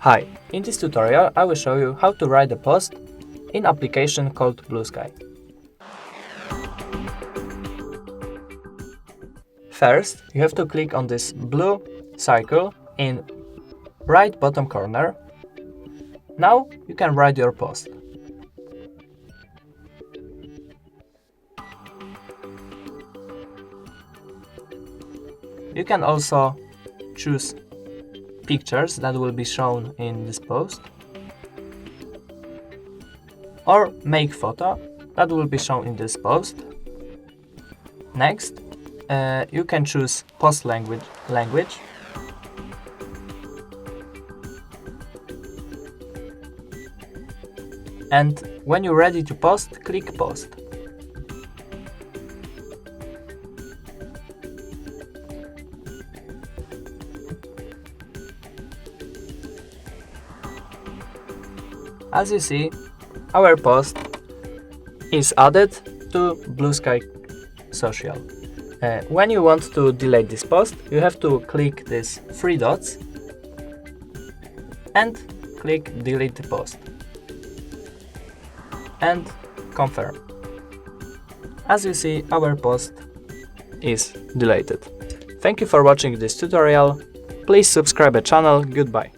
Hi, in this tutorial I will show you how to write a post in application called Bluesky. First, you have to click on this blue circle in right bottom corner. Now you can write your post. You can also choose pictures that will be shown in this post, or make photo that will be shown in this post. Next, you can choose post language. And when you're ready to post, click post. As you see, our post is added to Bluesky Social. When you want to delete this post, you have to click these three dots and click delete the post and confirm. As you see, our post is deleted. Thank you for watching this tutorial. Please subscribe the channel. Goodbye.